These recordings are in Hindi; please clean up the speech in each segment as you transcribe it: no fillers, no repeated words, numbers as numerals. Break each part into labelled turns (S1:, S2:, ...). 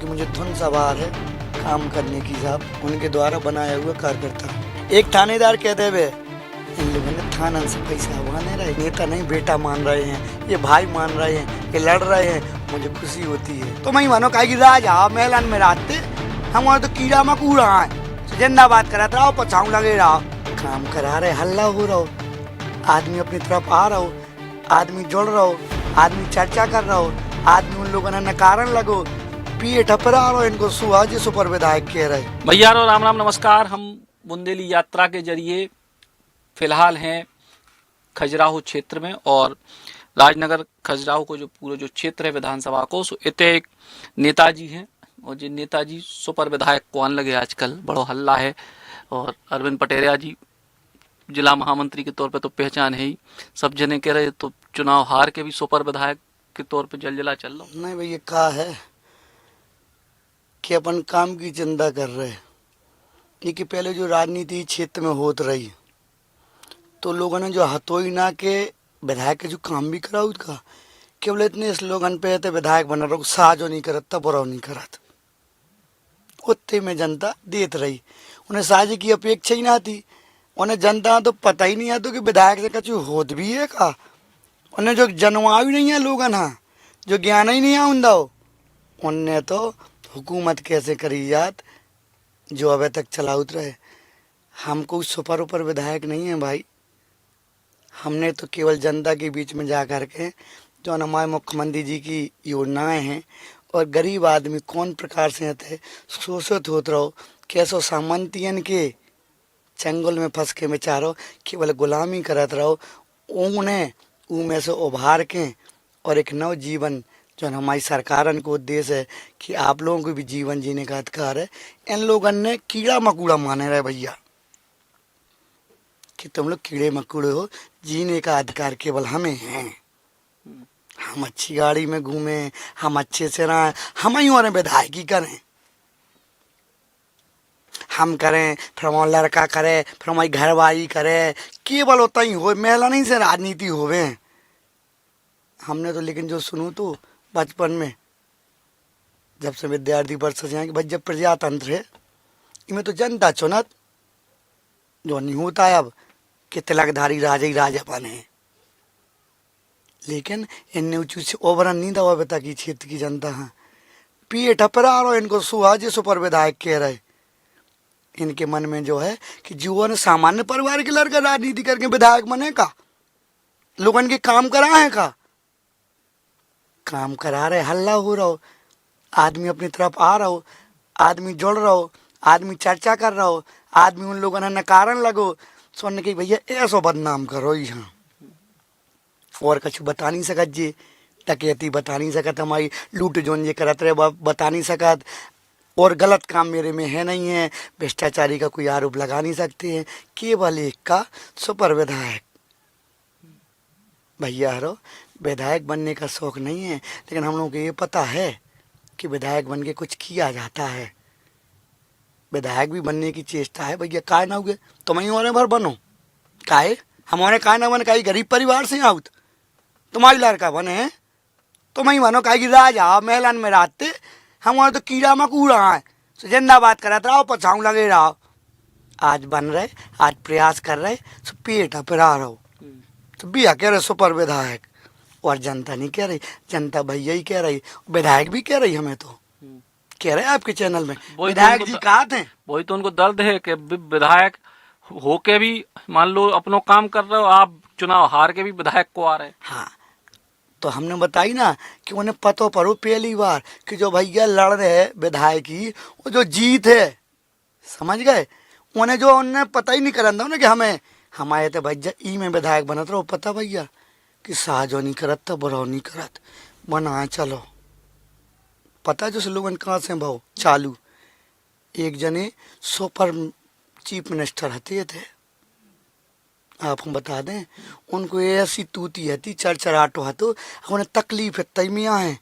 S1: कि मुझे धुन सवार है काम करने की साहब, उनके द्वारा बनाया हुआ कार्यकर्ता। एक थानेदार कहते हुए इन लोगों ने थाना से पैसा हुआ नहीं रहे, नेता नहीं बेटा मान रहे हैं, ये भाई मान रहे हैं, ये लड़ रहे हैं, मुझे खुशी होती है। तो मैं मानो कहेगी राजा मेलन में रास्ते हमारे तो कीड़ा मकूड़ा है, जिंदाबाद कराते रहो, पछाऊ लगे रहो, काम करा रहे, हल्ला हो रहा हो, आदमी अपनी तरफ आ रहा हो, आदमी जुड़ रहा हो, आदमी चर्चा कर रहा हो, आदमी उन लोगों ने नकारन लगो, पिए ठपरा रहो, इनको सुहाजी सुपर विधायक कह रहे।
S2: भैया राम राम नमस्कार। हम बुंदेली यात्रा के जरिए फिलहाल हैं खजुराहो क्षेत्र में, और राजनगर खजुराहो को जो पूरा जो क्षेत्र है विधानसभा को, इतने एक नेताजी हैं, और जो नेताजी सुपर विधायक कौन लगे आजकल बड़ो हल्ला है, और अरविंद पटेरिया जी जिला महामंत्री के तौर पे तो पहचान है ही, सब जने कह रहे तो चुनाव हार के भी सुपर विधायक के तौर पे जलजला चल रहा।
S1: नहीं भैया कहा है कि अपन काम की चिंता कर रहे हैं, क्योंकि पहले जो राजनीति क्षेत्र में होत रही तो लोगों ने जो हथोई ना के विधायक के जो काम भी करा उसका केवल इतने स्लोगन पे थे विधायक बना रहो, साजो नहीं करत तब बुरा नहीं करत, उतने में जनता देत रही, उन्हें साझे की अपेक्षा ही ना थी, उन्हें जनता तो पता ही नहीं आता कि विधायक से कछु होत भी है का, उन्हें जो जनवा भी नहीं है लोगन, हाँ जो ज्ञान ही नहीं आउंदा हो, उनने तो हुकूमत कैसे करी जात जो अभी तक चलाउत रहे। हमको सुपर ऊपर विधायक नहीं है भाई, हमने तो केवल जनता के बीच में जा कर के जो हमारे मुख्यमंत्री जी की योजनाएं हैं और गरीब आदमी कौन प्रकार से थे शोषित होते रहो, कैसो सामंतियन के चंगुल में फंस के बेचारो केवल गुलामी करत रहो, उन्हें में से उभार के और एक नव जीवन जो हमारी सरकारन को उद्देश्य है कि आप लोगों को भी जीवन जीने का अधिकार है, इन लोगों ने कीड़ा मकूड़ा माने रहे भैया कि तुम लोग कीड़े मकूड़े हो, जीने का अधिकार केवल हमें है, हम अच्छी गाड़ी में घूमें, हम अच्छे से रहें, हम ही और विधायकी करें, हम करें फिर हमारा लड़का करे, फिर हमारी घरवाली करे, केवल होता ही हो, महिला नहीं से राजनीति होवे। हमने तो लेकिन जो सुनू तो बचपन में जब से विद्यार्थी परिषद से कि भाई जब प्रजातंत्र है इनमें तो जनता चुनत जो नहीं होता है अब कि तिलकधारी राजा ही राजा बने, लेकिन इनने उचित से ओवरन नहीं दवा बता कि क्षेत्र की जनता हाँ पिए ठपरा रहो, इनको सुहाजी सुपर विधायक कह रहे, इनके मन में जो है कि जीवन सामान्य परिवार के लड़का राजनीति करके विधायक बने का, लोगन के काम करा है का, काम करा रहे, हल्ला हो रहा हो, आदमी अपनी तरफ आ रहा हो, आदमी जुड़ रहा हो, आदमी चर्चा कर रहा हो, आदमी उन लोगों ने नकारन लगो, सुनने के भैया ऐसो बदनाम करो यहाँ और कुछ बता नहीं सकत, जी टकेती बता नहीं सकत, हमारी लूट जोन ये करत रहे बता नहीं सकत, और गलत काम मेरे में है नहीं है, भ्रष्टाचारी का कोई आरोप लगा नहीं सकते हैं, केवल एक का सुपर विधायक। भैया हरो विधायक बनने का शौक नहीं है, लेकिन हम लोगों को ये पता है कि विधायक बन के कुछ किया जाता है, विधायक भी बनने की चेष्टा है भैया, काय ना हुए तुम ही और भर बनो, काय हमारे काय ना बने, काई गरीब परिवार से आउत तुम्हारी लड़का बने हैं, तुम ही बनो काई राजा मेलन में रास्ते हमारे तो कीड़ा मकूड़ा है, जिंदाबाद कराते रहो, पछाऊ लगे रहो, आज बन रहे, आज प्रयास कर रहे, सो पेट अपरा रहो, तो भैया कह रहे सुपर विधायक, और जनता नहीं कह रही, जनता भैया ही कह रही, विधायक भी कह रही, हमें तो कह रहे आपके चैनल में विधायक जी कहा थे,
S2: वही तो उनको दर्द है कि विधायक होके भी मान लो अपनो काम कर रहे हो, आप चुनाव हार के भी विधायक को आ रहे।
S1: हाँ तो हमने बताई ना कि उन्हें पतो पड़ो पहली बार कि जो भैया लड़ रहे विधायक की वो जो जीत है, समझ गए, उन्हें जो उन्हें पता ही नहीं करन था ना कि हमें हमारे तो भैया ई में विधायक बनत रहो, पता भैया कि साजो नहीं करत तो बुरा नहीं करत बना चलो, पता जो लोगन कहाँ से भाव चालू, एक जने सुपर चीफ मिनिस्टर हते थे, आप हम बता दें उनको ऐसी तूती हती चरचराटो हतो, उन्हें तकलीफ है तैमिया है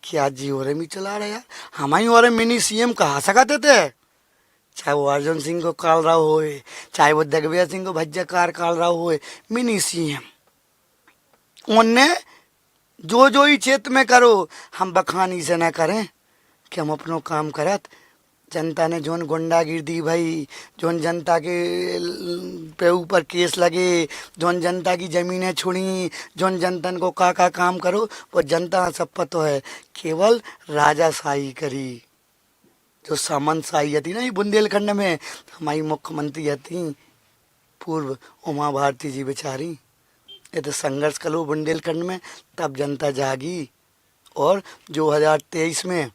S1: क्या जी हो रहे मी चला रहे यार, हमारी और मिनी सीएम कहा सकते थे, चाहे वो अर्जुन सिंह को काल रहा हो, चाहे वो दिग्विजय सिंह को भज्जाकार काल रहा हो, मिनी सीएम उनने जो जो ही क्षेत्र में करो, हम बखानी से न करें, कि हम अपनो काम करत। जनता ने जोन गुंडागिर्दी भाई, जोन जनता के पे ऊपर केस लगे, जोन जनता की ज़मीनें छुड़ी, जोन जनतन को का काम करो, वो जनता सब पतो है। केवल राजाशाही करी, जो सामंतशाही थी ना ये बुंदेलखंड में, हमारी मुख्यमंत्री थी पूर्व उमा भारती जी बेचारी। ये तो संघर्ष करो बुंदेलखंड में, तब जनता जागी। और 2023 में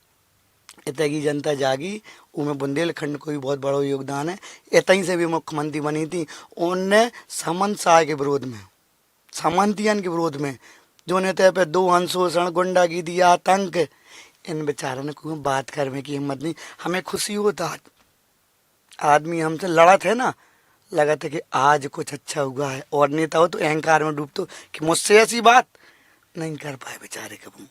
S1: इतने की जनता जागी, उनमें बुंदेलखंड को भी बहुत बड़ा योगदान है। इतनी से भी मुख्यमंत्री बनी थी, उनने सामंत शाह के विरोध में, सामंतियन के विरोध में, जो नेता पे दो शोषण, गुंडागिर्दी, आतंक, इन बेचारों ने कोई बात करने की हिम्मत नहीं। हमें खुशी होता, आदमी हमसे लड़ा थे ना, लगा था कि आज कुछ अच्छा हुआ है। और नेता हो तो अहंकार में डूबतो कि मुझसे ऐसी बात नहीं कर पाए बेचारे कभी।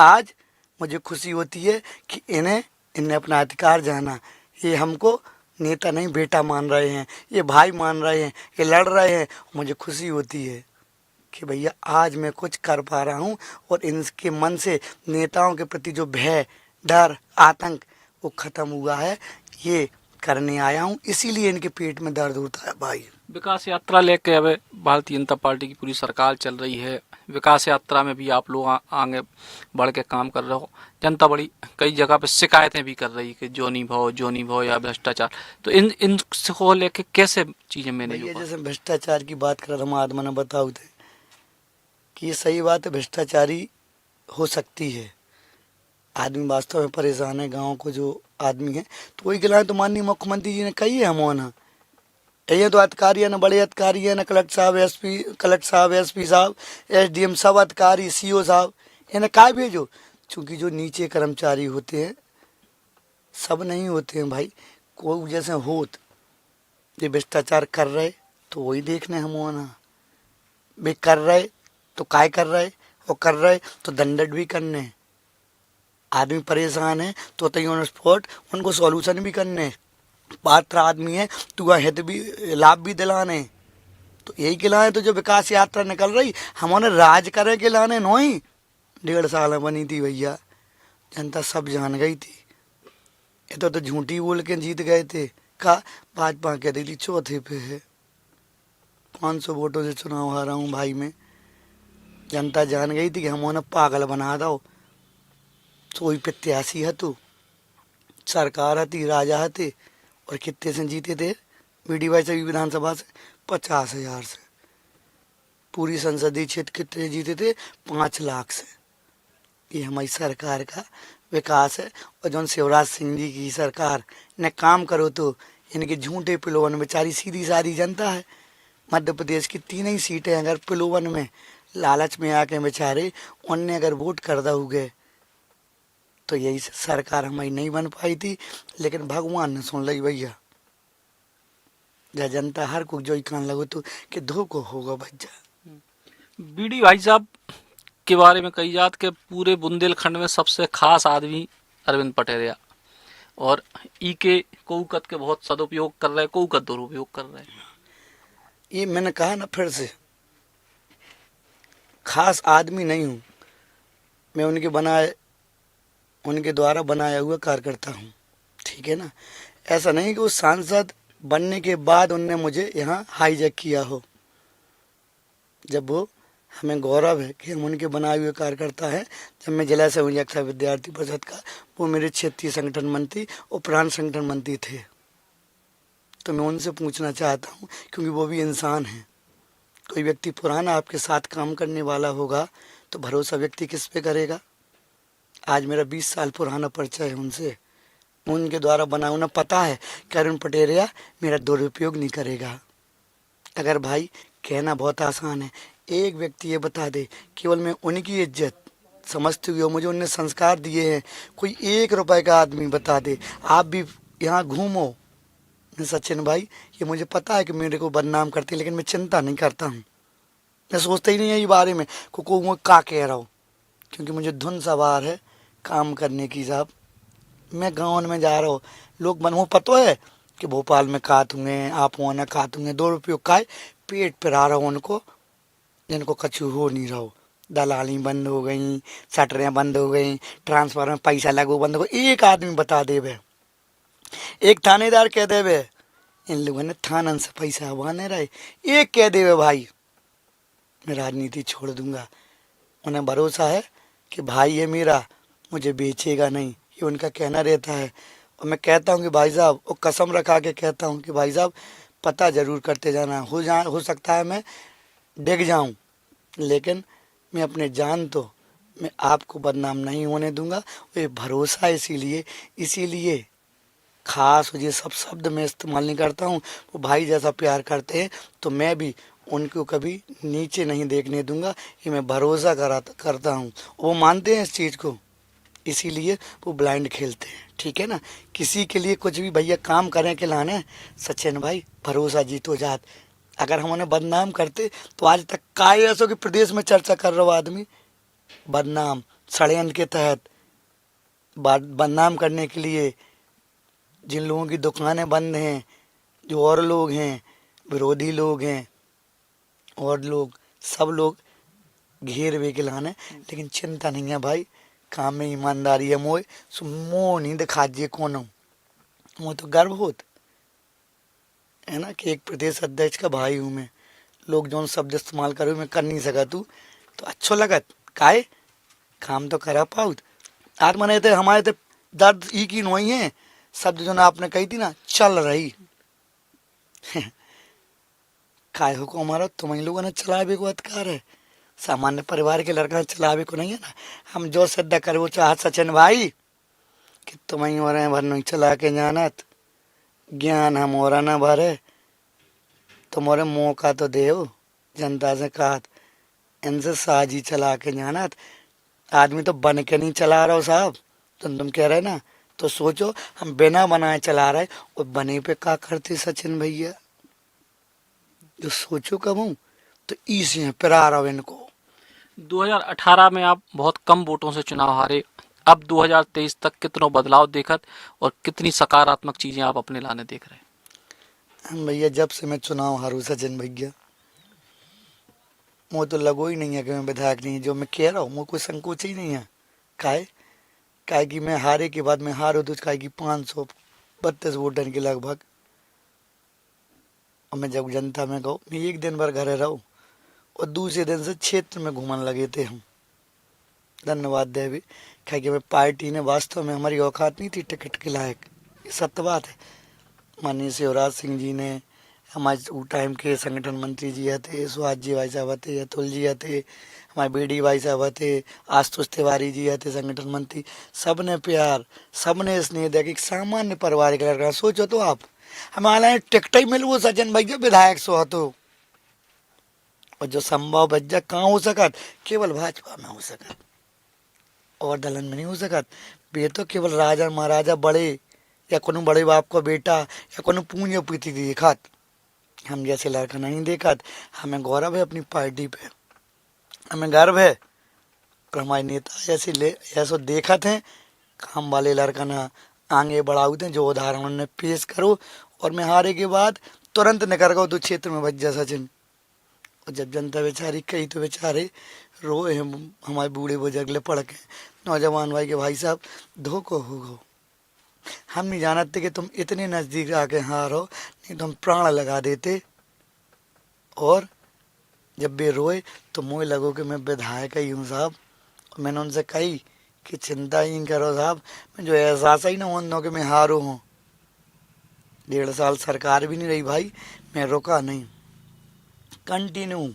S1: आज मुझे खुशी होती है कि इन्हें अपना अधिकार जाना। ये हमको नेता नहीं बेटा मान रहे हैं, ये भाई मान रहे हैं, ये लड़ रहे हैं। मुझे खुशी होती है कि भैया आज मैं कुछ कर पा रहा हूँ, और इनके मन से नेताओं के प्रति जो भय, डर, आतंक वो ख़त्म हुआ है। ये करने आया हूँ, इसीलिए इनके पेट में दर्द होता है भाई।
S2: विकास यात्रा लेके अब भारतीय जनता पार्टी की पूरी सरकार चल रही है। विकास यात्रा में भी आप लोग आगे बढ़ के काम कर रहे हो। जनता बड़ी कई जगह पे शिकायतें भी कर रही कि जोनी भाव या भ्रष्टाचार, तो इन को लेके कैसे चीजें मैनेज
S1: भैया जैसे भ्रष्टाचार की बात कर हम आदमी ने बताओ थे कि ये सही बात है, भ्रष्टाचारी हो सकती है। आदमी वास्तव में परेशान है, गाँव को जो आदमी है, तो वही गिलाएं तो माननीय मुख्यमंत्री जी ने कही है हम ये तो अधिकारी है ना, बड़े अधिकारी है ना, कलेक्टर साहब, एसपी साहब, एसडीएम सब अधिकारी, सीओ साहब, इन्हें काय भेजो। चूँकि जो नीचे कर्मचारी होते हैं सब नहीं होते हैं भाई, कोई जैसे होत ये भ्रष्टाचार कर रहे तो वही देखने हम ना, वे कर रहे तो काय कर रहे, वो कर रहे तो दंडट भी करने। आदमी परेशान है तो तय ऑन स्पॉट उनको सॉल्यूशन भी करने। पात्र आदमी है तो हित भी लाभ भी दिलाने। तो यही खिलाएं तो जो विकास यात्रा निकल रही, हमने राज करे के लाने नो ही 1.5 साल में बनी थी भैया, जनता सब जान गई थी। ये तो झूठी बोल के जीत गए थे। का भाजपा कह दी थी चौथे पे है, 500 वोटों से चुनाव हारा हूँ भाई मैं। जनता जान गई थी कि हम उन्हें पागल बना दो। कोई प्रत्याशी है तो सरकार थी, राजा थे, और कितने से जीते थे बीडीवाई से विधानसभा से 50,000 से। पूरी संसदीय क्षेत्र कितने जीते थे, 5 लाख से। ये हमारी सरकार का विकास है। और जो शिवराज सिंह जी की सरकार ने काम करो तो इनके झूठे पिलोवन, बेचारी सीधी सारी जनता है मध्य प्रदेश की 3 ही सीटें अगर पिलोवन में लालच में आके बेचारे उनने अगर वोट कर दोगे तो यही सरकार हमारी नहीं बन पाई थी। लेकिन भगवान ने सुन ली भैया, जा जनता हर को जो कान लगो तो कि धोखो होगा भैया।
S2: बीडी भाई साहब के बारे में कही जात के पूरे बुंदेलखंड में सबसे खास आदमी अरविंद पटेरिया, और ई के कौकत के बहुत सदुपयोग कर रहे हैं, कौकत दुरुपयोग कर रहे हैं।
S1: ये मैंने कहा ना फिर से, खास आदमी नहीं हूँ मैं, उनके द्वारा बनाया हुआ कार्यकर्ता हूँ, ठीक है ना। ऐसा नहीं कि उस सांसद बनने के बाद उनने मुझे यहाँ हाईजैक किया हो। जब वो हमें गौरव है कि हम उनके बनाए हुए कार्यकर्ता हैं। जब मैं जिला संयोजक विद्यार्थी परिषद का, वो मेरे क्षेत्रीय संगठन मंत्री और प्रांत संगठन मंत्री थे। तो मैं उनसे पूछना चाहता हूँ, क्योंकि वो भी इंसान हैं। कोई व्यक्ति पुराना आपके साथ काम करने वाला होगा तो भरोसा व्यक्ति किस पे करेगा। आज मेरा 20 साल पुराना परिचय है उनसे, उनके द्वारा बना, उन्हें पता है कि अरुण पटेरिया मेरा दुरुपयोग नहीं करेगा। अगर भाई कहना बहुत आसान है, एक व्यक्ति ये बता दे, केवल मैं उनकी इज्जत समझते हुए मुझे उनने संस्कार दिए हैं, कोई 1 रुपए का आदमी बता दे, आप भी यहाँ घूमो। सचिन भाई ये मुझे पता है कि मेरे को बदनाम करते हैं, लेकिन मैं चिंता नहीं करता हूँ, मैं सोचता ही नहीं है ये बारे में को मैं क्या कह रहा हूँ, क्योंकि मुझे धुन सवार है काम करने की। साहब मैं गाँव में जा रहा हूँ, लोग मन को पता है कि भोपाल में काटूंगे, आप वहाँ काटूंगे, 2 रुपये का पेट पर आ रहा हूँ उनको, जिनको कछु हो नहीं रहा हो। दलाली बंद हो गई, शटरें बंद हो गई, ट्रांसफर में पैसा लगो बंद हो गई। एक आदमी बता देवे, एक थानेदार कह देवे इन लोगों ने थानन से पैसा हुआ नहीं रहे, एक कह देवे भाई मैं राजनीति छोड़ दूंगा। उन्हें भरोसा है कि भाई ये मेरा मुझे बेचेगा नहीं, ये उनका कहना रहता है। और मैं कहता हूँ कि भाई साहब, वो कसम रखा के कहता हूँ कि भाई साहब पता ज़रूर करते जाना, हो सकता है मैं डिग जाऊँ, लेकिन मैं अपने जान तो मैं आपको बदनाम नहीं होने दूंगा। ये भरोसा है, इसीलिए खास ये सब शब्द मैं इस्तेमाल नहीं करता हूँ। वो भाई जैसा प्यार करते हैं तो मैं भी उनको कभी नीचे नहीं देखने दूंगा, ये मैं भरोसा करता हूँ। वो मानते हैं इस चीज़ को, इसीलिए वो ब्लाइंड खेलते हैं। ठीक है ना, किसी के लिए कुछ भी भैया काम करें के लाने, सचिन भाई भरोसा जीतो जात। अगर हम उन्हें बदनाम करते तो आज तक काय ऐसो कि प्रदेश में चर्चा कर रहा हो आदमी बदनाम षड्यंत्र के तहत बदनाम करने के लिए जिन लोगों की दुकानें बंद हैं, जो और लोग हैं, विरोधी लोग हैं और लोग, सब लोग घेर वे के लाने। लेकिन चिंता नहीं है भाई, काम में ईमानदारी है मोए, सो मोह नहीं दिखा जे कौन हूँ, वो तो गर्व होत है ना कि एक प्रदेश अध्यक्ष का भाई हूँ मैं। लोग जो शब्द इस्तेमाल करो मैं कर नहीं सका तू तो अच्छो लगत काहे काम तो करा पाऊत। आज मने थे हमारे थे दर्द ई की नोई है शब्द जो ना आपने कही थी ना चल रही काय हो को हमारा तुम इन लोगों ने चलावे को अधिकार है, सामान्य परिवार के लड़का चलावे को नहीं है ना। हम जो श्रद्धा करे वो चाहत सचिन भाई कि तुम ही और भर नहीं चला के जानत ज्ञान हम और न भरे तुम्हारे मौका तो दे जनता से कहा इनसे साजी चला के जानत। आदमी तो बन के नहीं चला रहा हो साहब, तुम कह रहे ना, तो सोचो हम बिना बनाए चला रहे और बने पे क्या करते सचिन भैया, जो सोचो कब हूँ तो इसी हैं पिरा रहा इनको।
S2: 2018 में आप बहुत कम वोटों से चुनाव हारे, अब 2023 तक कितना बदलाव देखत और कितनी सकारात्मक चीजें आप अपने लाने देख रहे हैं?
S1: भैया जब से मैं चुनाव हारू सचिन भैया, मुझे तो लगो ही नहीं है कि मैं विधायक नहीं, जो मैं कह रहा हूँ मुझे कोई संकोच ही नहीं है। काहे काहे कि मैं हारे के बाद में हारो तो काहे कि 532 वोटर के लगभग, और मैं जब जनता में गो मैं एक दिन भर घरे रहूँ और दूसरे दिन से क्षेत्र में घूमने लगे थे हम। धन्यवाद देवी, कहे कि मैं पार्टी ने वास्तव में हमारी औकात नहीं थी टिकट के लायक, ये सत्य बात है। माननीय शिवराज सिंह जी ने, हमारे उस टाइम के संगठन मंत्री जी थे, सुहास जी भाई साहब थे, अतुल जी थे, हमारे बीडी भाई साहब थे, आशुतोष तिवारी जी थे संगठन मंत्री, सब ने प्यार, सब ने स्नेह दिया कि सामान्य परिवार का लड़का। सोचो तो आप हमारे टिकट ही मिल वो सचिन भाई जो विधायक सो तो, और जो संभव बज्जा कहाँ हो सकत, केवल भाजपा में हो सकत और दलन में नहीं हो सकत। ये तो केवल राजा महाराजा बड़े या कोनो बड़े बाप को बेटा या कोनो पूंजीपति देखत, हम जैसे लड़का नहीं देखत। हमें गौरव है अपनी पार्टी पे, हमें गर्व है, और हमारे नेता ऐसे देखत हैं काम वाले लड़का ना आगे बढ़ाऊ थे, जो उदाहरण उन्होंने पेश करो। और मैं हारे के बाद तुरंत निकल गया तो क्षेत्र में बच जा सचिन, और जब जनता बेचारी कही तो बेचारे रोए हैं हमारे बूढ़े बुजुर्ग ले पड़ के, नौजवान भाई के भाई साहब धोखो हो गो, हम नहीं जानते कि तुम इतने नज़दीक आके हारो, नहीं तो हम प्राण लगा देते। और जब वे रोए तो मुझे लगो कि मैं विधायक ही हूँ साहब, और मैंने उनसे कही कि चिंता ही करो साहब, मैं जो एहसास ही ना हो कि मैं हारू हूँ। 1.5 साल सरकार भी नहीं रही भाई, मैं रुका नहीं, कंटिन्यू।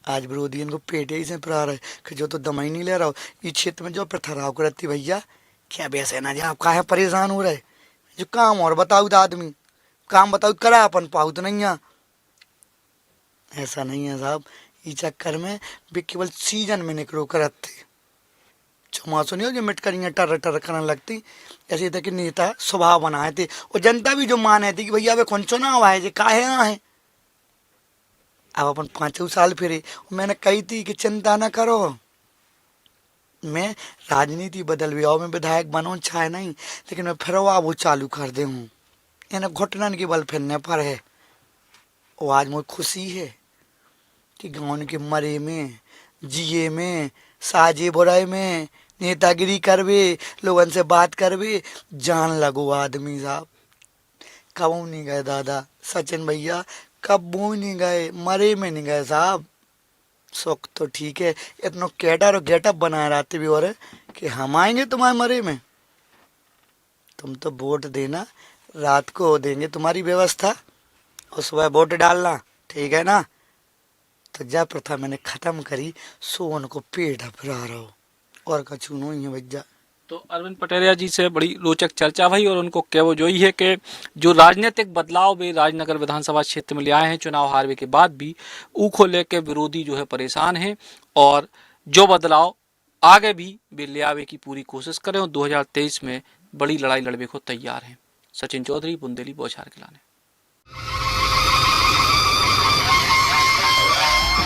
S1: आज विरोधी इनको पेटे ही से पड़ा रहे कि जो तो दम ही नहीं ले रहा हो इस क्षेत्र में, जो प्रथराव करती भैया क्या वैसे ना जा आप काहे परेशान हो रहे, जो काम और बताऊ तो आदमी काम बताऊ करा अपन पाऊ तो नहीं है, ऐसा नहीं है साहब। इस चक्कर में भी केवल सीजन में निकलो करत थे, चौमासो नहीं हो जो मिट कर टर टर करने लगती, ऐसे थे कि नेता स्वभाव बनाए थे और जनता भी जो माने थी कि भैया वे कौन चुनाव आए जे काहे आए। अब अपन 5 साल फिरे, मैंने कही थी कि चिंता ना करो, मैं राजनीति बदल भी आओ, मैं विधायक बनूँ चाहे नहीं, लेकिन मैं फिर वो चालू कर दे हूँ, यानी घुटनन के बल फिरने पर है। और आज मुझे खुशी है कि गाँव के मरे में जिए में, साजे बुराई में, नेतागिरी करवे, लोगन से बात करवे, जान लगो आदमी साहब। कबू नहीं गए दादा सचिन भैया, कबू नहीं गए, मरे में नहीं गए साहब। सुख तो ठीक है, इतना कैटर और गेटअप बनाए रहते भी और कि हम आएंगे तुम्हारे मरे में। तुम तो वोट देना, रात को हो देंगे तुम्हारी व्यवस्था और सुबह वोट डालना, ठीक है ना। तो जब प्रथा मैंने खत्म करी, सो उनको पेट फरा रहा हो और कछु नहीं है भैया।
S2: तो अरविंद पटेरिया जी से बड़ी रोचक चर्चा भई और उनको कहवो जो ही है कि जो राजनीतिक बदलाव वे राजनगर विधानसभा क्षेत्र में ले आए हैं चुनाव हारवे के बाद भी, ऊ को लेके विरोधी जो है परेशान हैं और जो बदलाव आगे भी वे ले आवे की पूरी कोशिश करें और 2023 में बड़ी लड़ाई लड़ने को तैयार हैं। सचिन चौधरी, बुंदेली बौछार किलाने।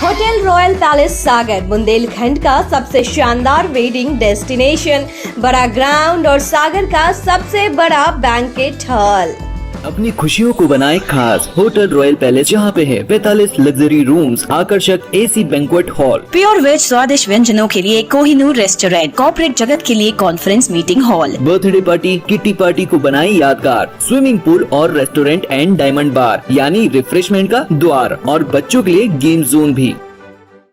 S3: होटल रॉयल पैलेस सागर बुंदेलखंड का सबसे शानदार वेडिंग डेस्टिनेशन, बड़ा ग्राउंड और सागर का सबसे बड़ा बैंकेट हॉल।
S4: अपनी खुशियों को बनाए खास। होटल रॉयल पैलेस जहाँ पे है 45 लग्जरी रूम्स, आकर्षक AC banquet hall,
S5: pure veg स्वादिष्ट व्यंजनों के लिए कोहिनूर रेस्टोरेंट, कॉर्पोरेट जगत के लिए conference meeting hall,
S4: birthday party, kitty party को बनाई यादगार, स्विमिंग पूल और रेस्टोरेंट एंड डायमंड बार यानी रिफ्रेशमेंट का द्वार और बच्चों के लिए गेम जोन भी।